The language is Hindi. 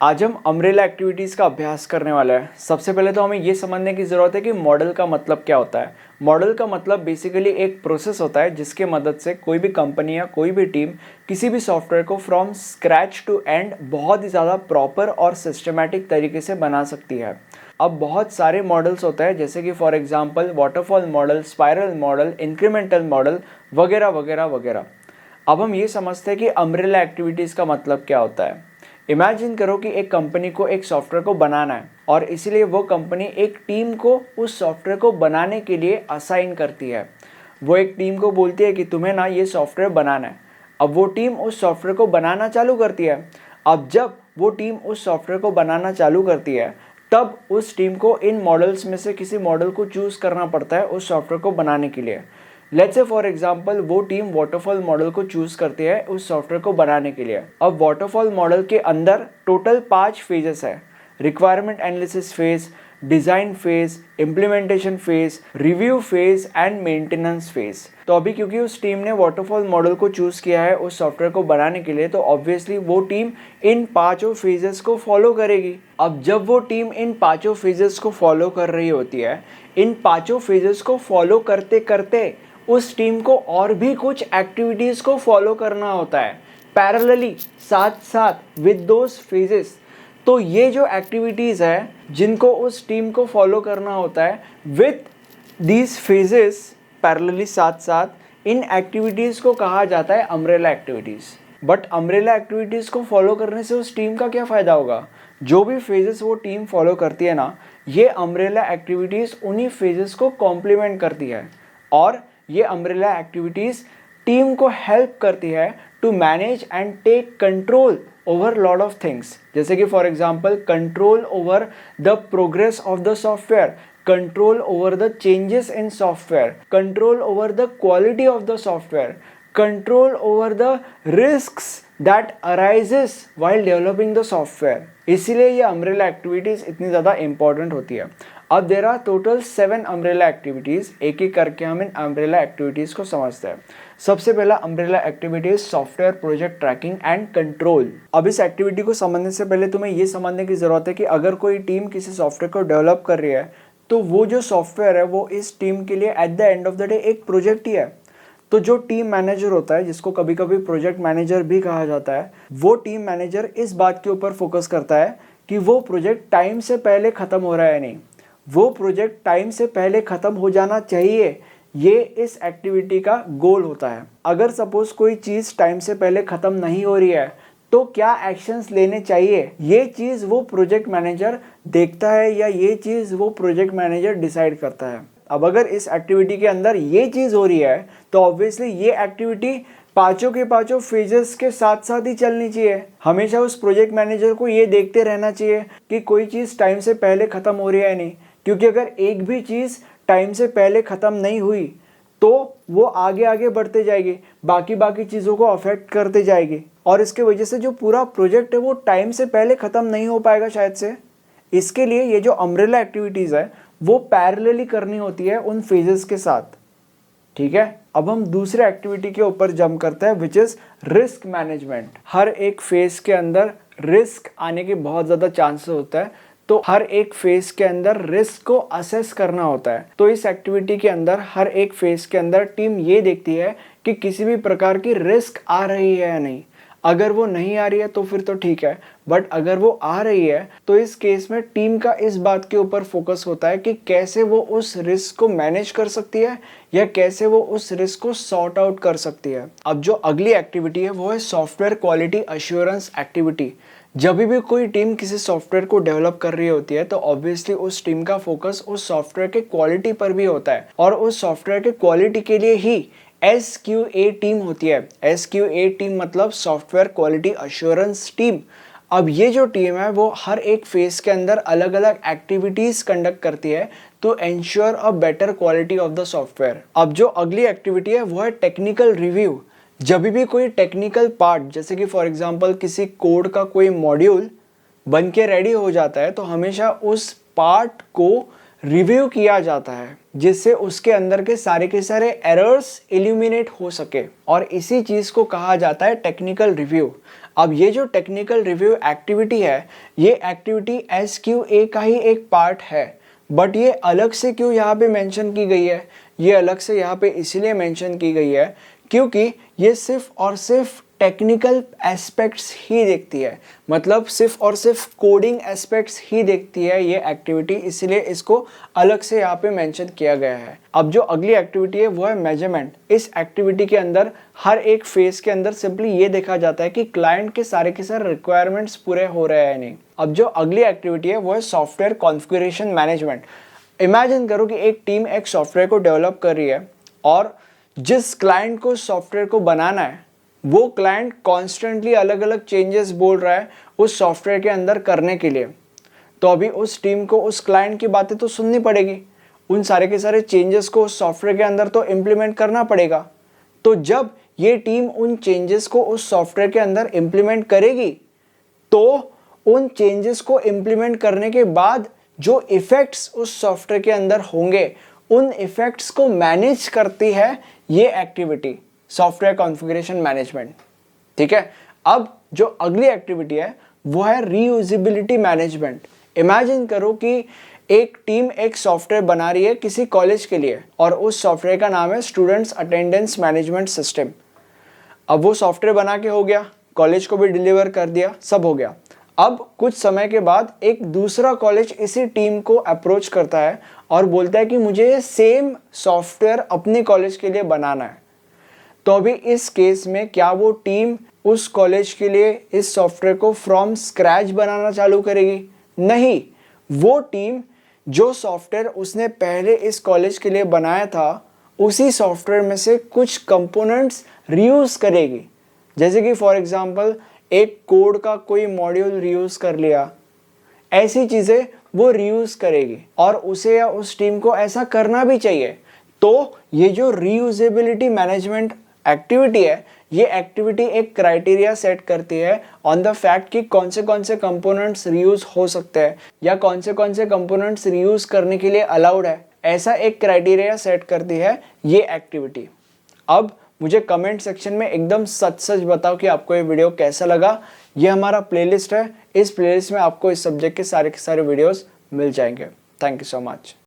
आज हम अम्ब्रेला एक्टिविटीज़ का अभ्यास करने वाला है। सबसे पहले तो हमें ये समझने की ज़रूरत है कि मॉडल का मतलब क्या होता है। मॉडल का मतलब बेसिकली एक प्रोसेस होता है जिसके मदद से कोई भी कंपनी या कोई भी टीम किसी भी सॉफ्टवेयर को फ्रॉम स्क्रैच टू एंड बहुत ही ज़्यादा प्रॉपर और सिस्टमैटिक तरीके से बना सकती है। अब बहुत सारे मॉडल्स होते हैं जैसे कि for example waterfall model, spiral model, incremental model वगैरह वगैरह वगैरह। अब हम ये समझते हैं कि अम्ब्रेला एक्टिविटीज़ का मतलब क्या होता है। इमेजिन करो कि एक कंपनी को एक सॉफ्टवेयर को बनाना है और इसीलिए वो कंपनी एक टीम को उस सॉफ्टवेयर को बनाने के लिए असाइन करती है। वो एक टीम को बोलती है कि तुम्हें ना ये सॉफ्टवेयर बनाना है। अब वो टीम उस सॉफ्टवेयर को बनाना चालू करती है। अब जब वो टीम उस सॉफ्टवेयर को बनाना चालू करती है तब उस टीम को इन मॉडल्स में से किसी मॉडल को चूज़ करना पड़ता है उस सॉफ्टवेयर को बनाने के लिए। लेट्स से फॉर एग्जांपल वो टीम वाटरफॉल मॉडल को चूज करती है उस सॉफ्टवेयर को बनाने के लिए। अब वाटरफॉल मॉडल के अंदर टोटल 5 फेजेस है। Requirement analysis phase, design phase, implementation phase, review phase and maintenance phase. तो अभी क्योंकि उस टीम ने वाटरफॉल मॉडल को चूज किया है उस सॉफ्टवेयर को बनाने के लिए तो ऑब्वियसली वो टीम इन 5 फेजेस को फॉलो करेगी। अब जब वो टीम इन 5 फेजेस को फॉलो कर रही होती है, इन 5 फेजेस को फॉलो करते करते उस टीम को और भी कुछ एक्टिविटीज़ को फॉलो करना होता है पैरेलली, साथ साथ विद दोज फेजेस। तो ये जो एक्टिविटीज़ है जिनको उस टीम को फॉलो करना होता है विद दीज फेजेस पैरेलली साथ साथ, इन एक्टिविटीज़ को कहा जाता है umbrella activities. But umbrella activities को फॉलो करने से उस टीम का क्या फ़ायदा होगा? जो भी फेजेस वो टीम फॉलो करती है ना, ये अम्ब्रेला एक्टिविटीज़ उन्हीं फेजेस को कॉम्प्लीमेंट करती है और ये अम्ब्रेला एक्टिविटीज़ टीम को हेल्प करती है to manage and take control over lot of things. जैसे कि for example control over the progress of the software, control over the changes in software, control over the quality of the software, control over the risks that arises while developing the software. इसीलिए ये अम्ब्रेला एक्टिविटीज़ इतनी ज़्यादा इंपॉर्टेंट होती है। अब there are total 7 umbrella activities. एक एक करके हम इन अम्ब्रेला एक्टिविटीज़ को समझते हैं। सबसे पहला umbrella activities software project tracking and control. अब इस एक्टिविटी को समझने से पहले तुम्हें ये समझने की ज़रूरत है कि अगर कोई टीम किसी सॉफ्टवेयर को डेवलप कर रही है तो वो जो सॉफ्टवेयर है वो इस टीम के लिए at the end of the day एक प्रोजेक्ट ही है। तो जो टीम मैनेजर होता है, जिसको कभी कभी प्रोजेक्ट मैनेजर भी कहा जाता है, वो टीम मैनेजर इस बात के ऊपर फोकस करता है कि वो प्रोजेक्ट टाइम से पहले ख़त्म हो रहा है नहीं, वो प्रोजेक्ट टाइम से पहले ख़त्म हो जाना चाहिए। ये इस एक्टिविटी का गोल होता है। अगर सपोज कोई चीज़ टाइम से पहले ख़त्म नहीं हो रही है तो क्या एक्शंस लेने चाहिए, ये चीज़ वो प्रोजेक्ट मैनेजर देखता है या ये चीज़ वो प्रोजेक्ट मैनेजर डिसाइड करता है। अब अगर इस एक्टिविटी के अंदर ये चीज़ हो रही है तो ऑब्वियसली ये एक्टिविटी 5 के 5 फेजेस के साथ साथ ही चलनी चाहिए। हमेशा उस प्रोजेक्ट मैनेजर को ये देखते रहना चाहिए कि कोई चीज़ टाइम से पहले ख़त्म हो रही है नहीं, क्योंकि अगर एक भी चीज़ टाइम से पहले ख़त्म नहीं हुई तो वो आगे आगे बढ़ते जाएगी, बाकी चीज़ों को अफेक्ट करते जाएगी और इसके वजह से जो पूरा प्रोजेक्ट है वो टाइम से पहले ख़त्म नहीं हो पाएगा शायद से। इसके लिए ये जो अम्ब्रेला एक्टिविटीज़ है वो पैरेलली करनी होती है उन फेजेस के साथ। ठीक है, अब हम दूसरे एक्टिविटी के ऊपर जंप करते हैं विच इज़ रिस्क मैनेजमेंट। हर एक फेज के अंदर रिस्क आने के बहुत ज़्यादा चांसेस होता है, तो हर एक फेज के अंदर रिस्क को असेस करना होता है। तो इस एक्टिविटी के अंदर हर एक फेज के अंदर टीम ये देखती है कि किसी भी प्रकार की रिस्क आ रही है या नहीं। अगर वो नहीं आ रही है तो फिर तो ठीक है, बट अगर वो आ रही है तो इस केस में टीम का इस बात के ऊपर फोकस होता है कि कैसे वो उस रिस्क को मैनेज कर सकती है या कैसे वो उस रिस्क को सॉर्ट आउट कर सकती है। अब जो अगली एक्टिविटी है वो है सॉफ्टवेयर क्वालिटी अश्योरेंस एक्टिविटी। जब भी कोई टीम किसी सॉफ्टवेयर को डेवलप कर रही होती है तो ऑब्वियसली उस टीम का फोकस उस सॉफ्टवेयर के क्वालिटी पर भी होता है और उस सॉफ्टवेयर के क्वालिटी के लिए ही SQA टीम होती है। SQA टीम मतलब सॉफ्टवेयर क्वालिटी अश्योरेंस टीम। अब ये जो टीम है वो हर एक फेज के अंदर अलग अलग एक्टिविटीज़ कंडक्ट करती है to ensure a better quality of the software. अब जो अगली एक्टिविटी है वो है टेक्निकल रिव्यू। जब भी कोई टेक्निकल पार्ट, जैसे कि फॉर एग्जांपल किसी कोड का कोई मॉड्यूल बन के रेडी हो जाता है तो हमेशा उस पार्ट को रिव्यू किया जाता है जिससे उसके अंदर के सारे एरर्स इल्यूमिनेट हो सके और इसी चीज़ को कहा जाता है टेक्निकल रिव्यू। अब ये जो टेक्निकल रिव्यू एक्टिविटी है, ये एक्टिविटी SQA का ही एक पार्ट है, बट ये अलग से क्यों यहाँ पे मेंशन की गई है? ये अलग से यहाँ पे इसलिए मेंशन की गई है क्योंकि ये सिर्फ और सिर्फ टेक्निकल एस्पेक्ट्स ही देखती है, मतलब सिर्फ और सिर्फ कोडिंग एस्पेक्ट्स ही देखती है ये एक्टिविटी, इसलिए इसको अलग से यहाँ पे मेंशन किया गया है। अब जो अगली एक्टिविटी है वो है मेजरमेंट। इस एक्टिविटी के अंदर हर एक फेज के अंदर सिंपली ये देखा जाता है कि क्लाइंट के सारे रिक्वायरमेंट्स पूरे हो रहे हैं नहीं। अब जो अगली एक्टिविटी है वो है सॉफ्टवेयर कॉन्फ़िगरेशन मैनेजमेंट। इमेजिन करो कि एक टीम एक सॉफ्टवेयर को डेवलप कर रही है और जिस क्लाइंट को सॉफ्टवेयर को बनाना है वो क्लाइंट कॉन्स्टेंटली अलग अलग चेंजेस बोल रहा है उस सॉफ्टवेयर के अंदर करने के लिए। तो अभी उस टीम को उस क्लाइंट की बातें तो सुननी पड़ेगी, उन सारे के सारे चेंजेस को उस सॉफ्टवेयर के अंदर तो इम्प्लीमेंट करना पड़ेगा। तो जब ये टीम उन चेंजेस को उस सॉफ्टवेयर के अंदर इम्प्लीमेंट करेगी तो उन चेंजेस को इम्प्लीमेंट करने के बाद जो इफेक्ट्स उस सॉफ्टवेयर के अंदर होंगे उन इफेक्ट्स को मैनेज करती है ये एक्टिविटी सॉफ्टवेयर कॉन्फ़िगरेशन मैनेजमेंट। ठीक है, अब जो अगली एक्टिविटी है वो है रीयूजेबिलिटी मैनेजमेंट। इमेजिन करो कि एक टीम एक सॉफ्टवेयर बना रही है किसी कॉलेज के लिए और उस सॉफ्टवेयर का नाम है स्टूडेंट्स अटेंडेंस मैनेजमेंट सिस्टम। अब वो सॉफ्टवेयर बना के हो गया, कॉलेज को भी डिलीवर कर दिया, सब हो गया। अब कुछ समय के बाद एक दूसरा कॉलेज इसी टीम को अप्रोच करता है और बोलता है कि मुझे सेम सॉफ्टवेयर अपने कॉलेज के लिए बनाना है। तो अभी इस केस में क्या वो टीम उस कॉलेज के लिए इस सॉफ्टवेयर को फ्रॉम स्क्रैच बनाना चालू करेगी? नहीं, वो टीम जो सॉफ्टवेयर उसने पहले इस कॉलेज के लिए बनाया था उसी सॉफ्टवेयर में से कुछ कंपोनेंट्स रीयूज करेगी। जैसे कि फॉर एग्जांपल एक कोड का कोई मॉड्यूल रीयूज कर लिया, ऐसी चीज़ें वो रीयूज करेगी और उसे या उस टीम को ऐसा करना भी चाहिए। तो ये जो रीयूजेबिलिटी मैनेजमेंट एक्टिविटी है, ये एक्टिविटी एक क्राइटेरिया सेट करती है ऑन द फैक्ट कि कौन से कंपोनेंट्स रीयूज हो सकते हैं या कौन से कंपोनेंट्स रीयूज करने के लिए अलाउड है। ऐसा एक क्राइटेरिया सेट करती है ये एक्टिविटी। अब मुझे कमेंट सेक्शन में एकदम सच बताओ कि आपको ये वीडियो कैसा लगा। ये हमारा प्लेलिस्ट है, इस प्लेलिस्ट में आपको इस सब्जेक्ट के सारे वीडियोस मिल जाएंगे। Thank you so much.